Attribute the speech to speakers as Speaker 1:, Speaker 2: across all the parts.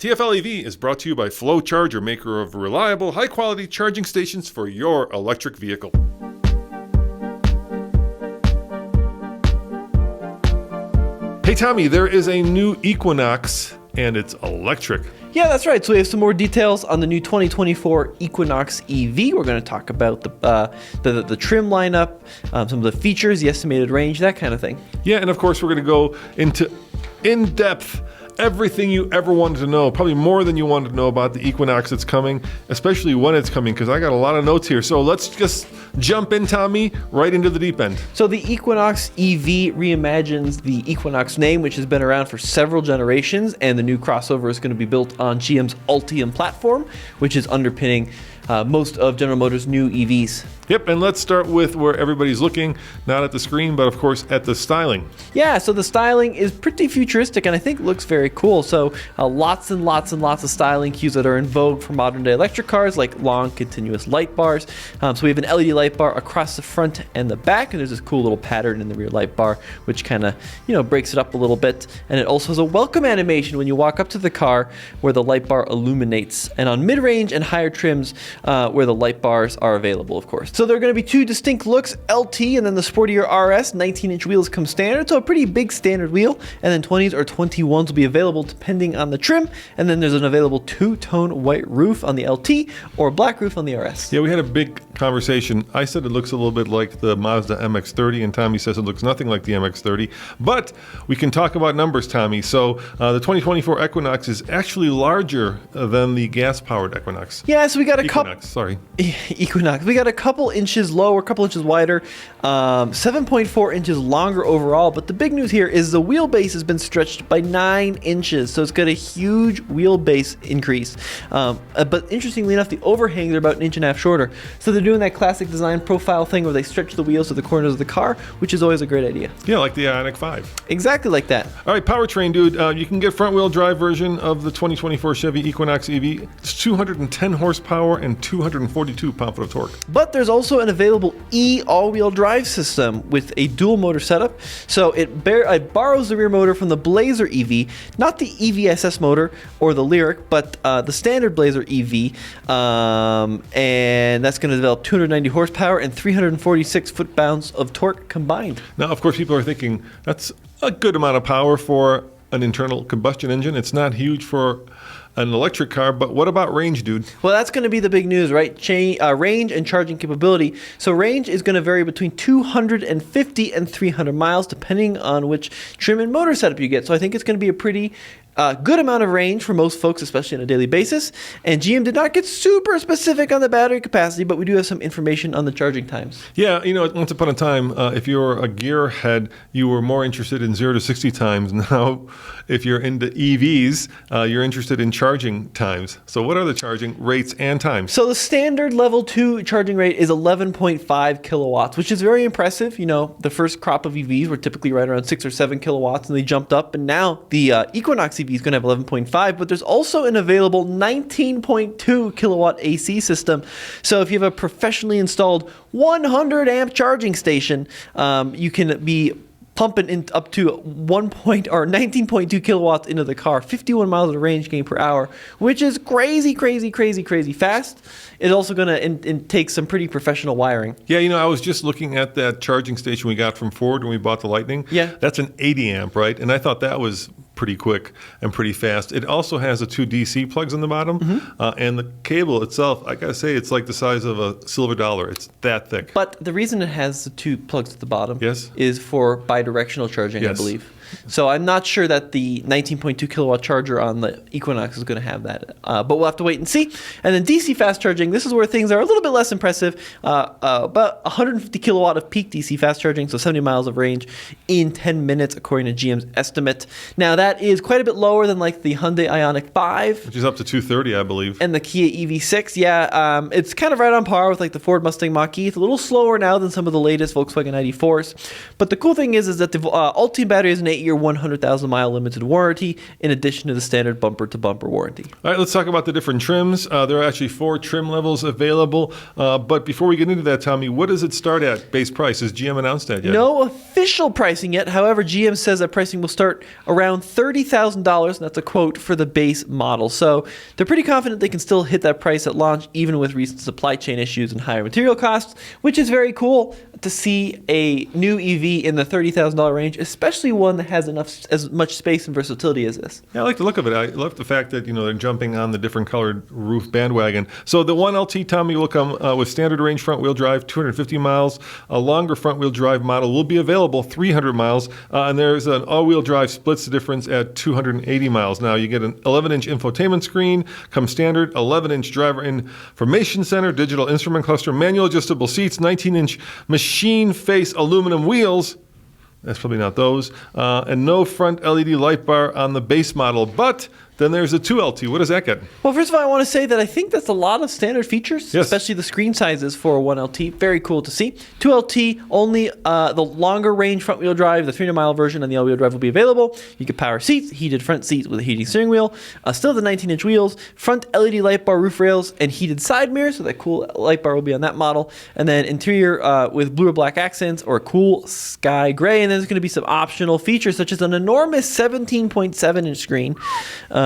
Speaker 1: TFL EV is brought to you by Flow Charger, maker of reliable, high-quality charging stations for your electric vehicle. Hey Tommy, there is a new Equinox and it's electric.
Speaker 2: Yeah, that's right. So we have some more details on the new 2024 Equinox EV. We're going to talk about the trim lineup, some of the features, the estimated range, that kind of thing.
Speaker 1: Yeah, and of course we're going to go into in-depth everything you ever wanted to know, probably more than you wanted to know about the Equinox that's coming, especially when it's coming, because I got a lot of notes here. So let's just jump in, Tommy, right into the deep end.
Speaker 2: So the Equinox EV reimagines the Equinox name, which has been around for several generations, and the new crossover is going to be built on GM's Ultium platform, which is underpinning most of General Motors' new EVs.
Speaker 1: Yep, and let's start with where everybody's looking, not at the screen, but of course at the styling.
Speaker 2: Yeah, so the styling is pretty futuristic and I think looks very cool. So lots and lots and lots of styling cues that are in vogue for modern day electric cars, like long continuous light bars. So we have an LED light bar across the front and the back, and there's this cool little pattern in the rear light bar, which kind of, breaks it up a little bit. And it also has a welcome animation when you walk up to the car where the light bar illuminates, and on mid-range and higher trims where the light bars are available, of course. So there are going to be two distinct looks, LT and then the Sportier RS. 19-inch wheels come standard, so a pretty big standard wheel, and then 20s or 21s will be available depending on the trim, and then there's an available two-tone white roof on the LT or black roof on the RS.
Speaker 1: Yeah, we had a big conversation. I said it looks a little bit like the Mazda MX-30, and Tommy says it looks nothing like the MX-30, but we can talk about numbers, Tommy. So the 2024 Equinox is actually larger than the gas-powered Equinox.
Speaker 2: Yeah, so we got a Equinox. We got a couple inches lower, a couple inches wider, 7.4 inches longer overall. But the big news here is the wheelbase has been stretched by 9 inches, so it's got a huge wheelbase increase. But interestingly enough, the overhangs are about 1.5 inches shorter. So they're doing that classic design profile thing where they stretch the wheels to the corners of the car, which is always a great idea.
Speaker 1: Yeah, like the Ioniq 5.
Speaker 2: Exactly like that.
Speaker 1: All right, powertrain, dude. You can get front-wheel drive version of the 2024 Chevy Equinox EV. It's 210 horsepower and 242 pound-foot of torque.
Speaker 2: But there's also an available all-wheel drive system with a dual motor setup. So it borrows the rear motor from the Blazer EV, not the EVSS motor or the Lyriq, but the standard Blazer EV. And that's going to develop 290 horsepower and 346 foot-pounds of torque combined.
Speaker 1: Now, of course, people are thinking that's a good amount of power for an internal combustion engine. It's not huge for an electric car, but what about range, dude?
Speaker 2: Well, that's going to be the big news, right? Range and charging capability. So range is going to vary between 250 and 300 miles, depending on which trim and motor setup you get. So I think it's going to be a pretty good amount of range for most folks, especially on a daily basis. And GM did not get super specific on the battery capacity, but we do have some information on the charging times.
Speaker 1: Yeah, once upon a time, if you were a gearhead, you were more interested in 0 to 60 times. Now, if you're into EVs, you're interested in charging times. So what are the charging rates and times?
Speaker 2: So the standard level 2 charging rate is 11.5 kilowatts, which is very impressive. The first crop of EVs were typically right around 6 or 7 kilowatts, and they jumped up. And now the Equinox EV is going to have 11.5, but there's also an available 19.2 kilowatt AC system. So if you have a professionally installed 100 amp charging station, you can be pumping in up to 19.2 kilowatts into the car, 51 miles of range gain per hour, which is crazy fast. It's also going to take some pretty professional wiring.
Speaker 1: Yeah, I was just looking at that charging station we got from Ford when we bought the Lightning.
Speaker 2: Yeah.
Speaker 1: That's an 80 amp, right? And I thought that was pretty quick and pretty fast. It also has the 2 DC plugs on the bottom, and the cable itself, I gotta say, it's like the size of a silver dollar. It's that thick.
Speaker 2: But the reason it has the 2 plugs at the bottom
Speaker 1: Yes.
Speaker 2: is for bidirectional charging,
Speaker 1: Yes.
Speaker 2: I believe. So I'm not sure that the 19.2 kilowatt charger on the Equinox is going to have that, but we'll have to wait and see. And then DC fast charging, this is where things are a little bit less impressive. About 150 kilowatt of peak DC fast charging, so 70 miles of range in 10 minutes, according to GM's estimate. Now that is quite a bit lower than like the Hyundai Ioniq 5.
Speaker 1: Which is up to 230, I believe.
Speaker 2: And the Kia EV6, yeah, it's kind of right on par with like the Ford Mustang Mach-E. It's a little slower now than some of the latest Volkswagen ID4s. But the cool thing is that the Ultium battery is an 8-year, 100,000-mile limited warranty, in addition to the standard bumper-to-bumper warranty.
Speaker 1: All right, let's talk about the different trims. There are actually 4 trim levels available. But before we get into that, Tommy, what does it start at base price? Has GM announced that yet?
Speaker 2: No official pricing yet. However, GM says that pricing will start around $30,000, and that's a quote for the base model. So they're pretty confident they can still hit that price at launch, even with recent supply chain issues and higher material costs, which is very cool to see a new EV in the $30,000 range, especially one that has as much space and versatility as this.
Speaker 1: Yeah, I like the look of it. I love the fact that they're jumping on the different colored roof bandwagon. So the 1LT, Tommy, will come with standard range front-wheel drive, 250 miles. A longer front-wheel drive model will be available, 300 miles, and there's an all-wheel drive splits the difference at 280 miles. Now you get an 11-inch infotainment screen, comes standard, 11-inch driver information center, digital instrument cluster, manual adjustable seats, 19-inch machine face aluminum wheels. That's probably not those. And no front LED light bar on the base model. But then there's a 2LT. What does that get?
Speaker 2: Well, first of all, I want to say that I think that's a lot of standard features,
Speaker 1: yes,
Speaker 2: especially the screen sizes for a 1LT. Very cool to see. 2LT, only the longer range front-wheel drive, the 300-mile version, and the all-wheel drive will be available. You get power seats, heated front seats with a heating steering wheel, still the 19-inch wheels, front LED light bar roof rails, and heated side mirrors, so that cool light bar will be on that model. And then interior with blue or black accents or a cool sky gray. And then there's going to be some optional features, such as an enormous 17.7-inch screen.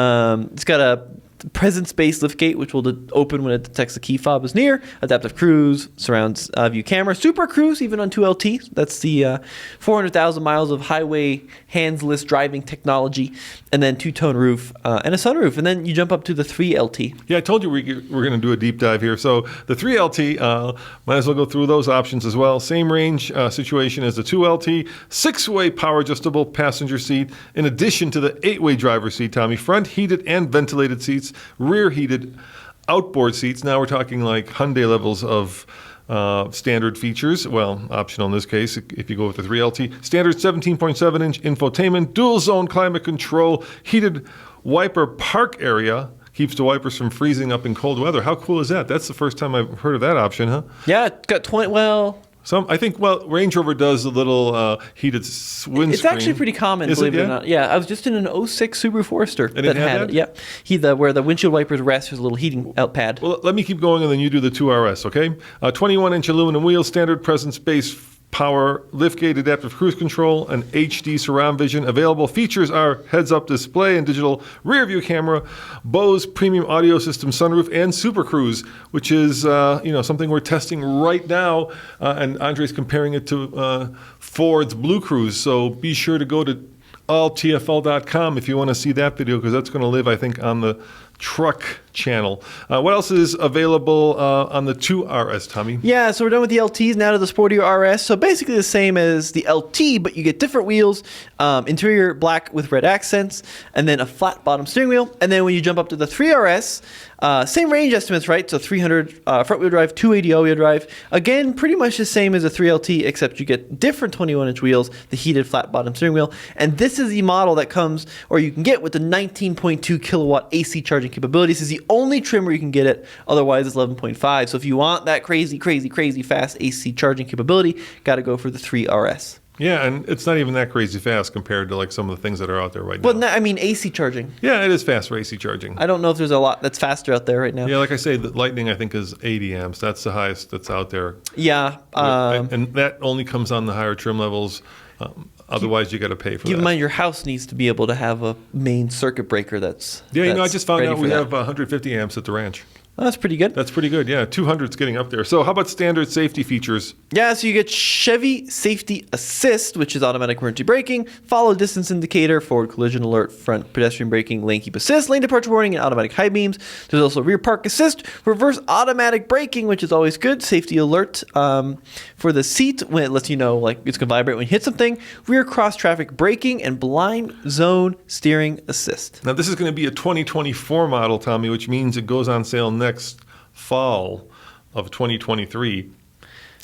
Speaker 2: It's got a presence-based liftgate, which will open when it detects the key fob is near. Adaptive cruise, surround view camera, super cruise, even on 2LT. That's the 400,000 miles of highway handless driving technology, and then two-tone roof and a sunroof. And then you jump up to the 3LT.
Speaker 1: Yeah, I told you we're going to do a deep dive here. So the 3LT, might as well go through those options as well. Same range situation as the 2LT. 6-way power adjustable passenger seat, in addition to the 8-way driver seat, Tommy. Front heated and ventilated seats. Rear heated outboard seats. Now we're talking like Hyundai levels of standard features. Well, optional in this case if you go with the 3LT. Standard 17.7-inch infotainment, dual zone climate control, heated wiper park area. Keeps the wipers from freezing up in cold weather. How cool is that? That's the first time I've heard of that option, huh?
Speaker 2: Yeah, it's got 20, well...
Speaker 1: I think Range Rover does a little heated windscreen.
Speaker 2: It's actually pretty common, believe it or not. Yeah, I was just in an 06 Subaru Forester that had it. Yeah, where the windshield wipers rest, there's a little heating out pad.
Speaker 1: Well, let me keep going, and then you do the 2RS, okay? 21-inch aluminum wheels, standard presence base power, liftgate adaptive cruise control, and HD surround vision. Available features are heads-up display and digital rear-view camera, Bose premium audio system sunroof, and Super Cruise, which is something we're testing right now. And Andre's comparing it to Ford's Blue Cruise. So be sure to go to alltfl.com if you want to see that video, because that's going to live, I think, on the truck channel. What else is available on the 2RS, Tommy?
Speaker 2: Yeah, so we're done with the LTs, now to the Sportier RS. So basically the same as the LT, but you get different wheels, interior black with red accents, and then a flat bottom steering wheel. And then when you jump up to the 3RS, same range estimates, right? So 300 front-wheel drive, 280 all-wheel drive. Again, pretty much the same as a 3LT, except you get different 21-inch wheels, the heated flat bottom steering wheel. And this is the model that comes, or you can get with the 19.2 kilowatt AC charging capability. This is the only trim where you can get it. Otherwise, it's 11.5. So if you want that crazy fast AC charging capability, got to go for the 3RS.
Speaker 1: Yeah, and it's not even that crazy fast compared to like some of the things that are out there right now.
Speaker 2: Well, I mean AC charging.
Speaker 1: Yeah, it is fast for AC charging.
Speaker 2: I don't know if there's a lot that's faster out there right now.
Speaker 1: Yeah, like I say, the Lightning I think is 80 amps. That's the highest that's out there.
Speaker 2: Yeah.
Speaker 1: And that only comes on the higher trim levels. Otherwise, you got to pay for that.
Speaker 2: Keep in mind, your house needs to be able to have a main circuit breaker that's
Speaker 1: I just found out we
Speaker 2: that.
Speaker 1: have 150 amps at the ranch.
Speaker 2: Oh, that's pretty good.
Speaker 1: That's pretty good, yeah. 200's getting up there. So how about standard safety features?
Speaker 2: Yeah, so you get Chevy Safety Assist, which is automatic emergency braking, follow distance indicator, forward collision alert, front pedestrian braking, lane keep assist, lane departure warning, and automatic high beams. There's also rear park assist, reverse automatic braking, which is always good, safety alert for the seat when it lets you know like it's going to vibrate when you hit something, rear cross traffic braking, and blind zone steering assist.
Speaker 1: Now this is going to be a 2024 model, Tommy, which means it goes on sale next fall of 2023.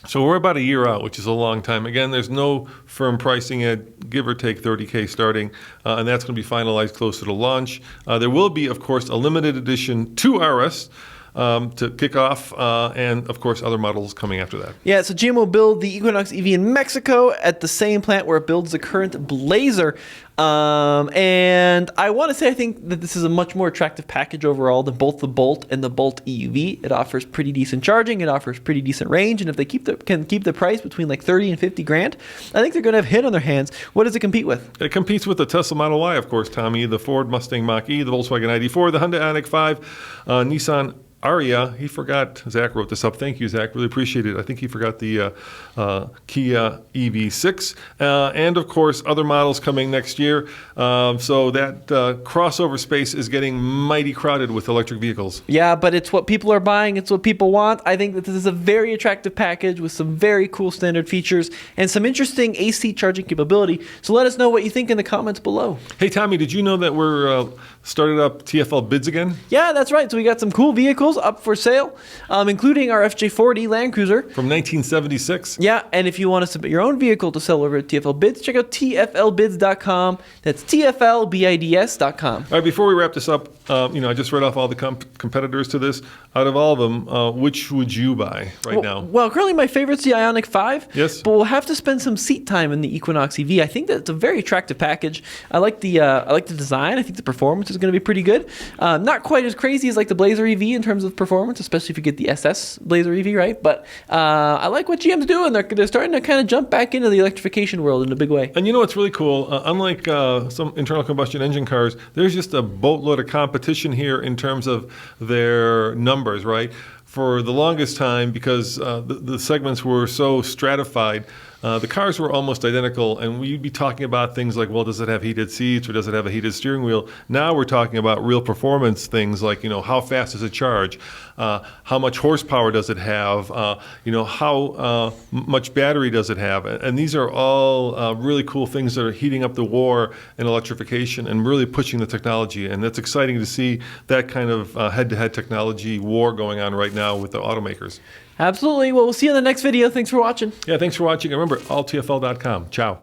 Speaker 1: So we're about a year out, which is a long time. Again, there's no firm pricing at give or take $30,000 starting, and that's going to be finalized closer to launch. There will be, of course, a limited edition 2RS. to kick off, and of course other models coming after that.
Speaker 2: Yeah, so GM will build the Equinox EV in Mexico at the same plant where it builds the current Blazer. And I want to say I think that this is a much more attractive package overall than both the Bolt and the Bolt EUV. It offers pretty decent charging, it offers pretty decent range, and if they can keep the price between like 30 and 50 grand, I think they're going to have a hit on their hands. What does it compete with?
Speaker 1: It competes with the Tesla Model Y, of course, Tommy, the Ford Mustang Mach-E, the Volkswagen ID4, the Hyundai Ioniq 5, Nissan Aria. He forgot. Zach wrote this up. Thank you, Zach. Really appreciate it. I think he forgot the Kia EV6, and of course other models coming next year. So that crossover space is getting mighty crowded with electric vehicles.
Speaker 2: Yeah, but it's what people are buying. It's what people want. I think that this is a very attractive package with some very cool standard features and some interesting AC charging capability. So let us know what you think in the comments below.
Speaker 1: Hey, Tommy, did you know that we're started up TFL bids again?
Speaker 2: Yeah, that's right. So we got some cool vehicles up for sale, including our FJ40 Land Cruiser
Speaker 1: from 1976.
Speaker 2: Yeah, and if you want to submit your own vehicle to sell over at TFL Bids, check out TFLbids.com. That's TFLbids.com.
Speaker 1: All right, before we wrap this up, I just read off all the competitors to this. Out of all of them, which would you buy now?
Speaker 2: Well, currently my favorite's the Ioniq 5.
Speaker 1: Yes.
Speaker 2: But we'll have to spend some seat time in the Equinox EV. I think that it's a very attractive package. I like the design. I think the performance is going to be pretty good. Not quite as crazy as like the Blazer EV in terms of performance, especially if you get the SS Blazer EV, right? But I like what GM's doing. They're starting to kind of jump back into the electrification world in a big way.
Speaker 1: And you know what's really cool? Unlike some internal combustion engine cars, there's just a boatload of competition here in terms of their numbers, right? For the longest time, because the segments were so stratified, the cars were almost identical, and we'd be talking about things like, well, does it have heated seats or does it have a heated steering wheel? Now we're talking about real performance things like, how fast does it charge? How much horsepower does it have? How much battery does it have? And these are all really cool things that are heating up the war in electrification and really pushing the technology. And it's exciting to see that kind of head-to-head technology war going on right now with the automakers.
Speaker 2: Absolutely. Well, we'll see you in the next video. Thanks for watching.
Speaker 1: Yeah, thanks for watching. And remember, alltfl.com. Ciao.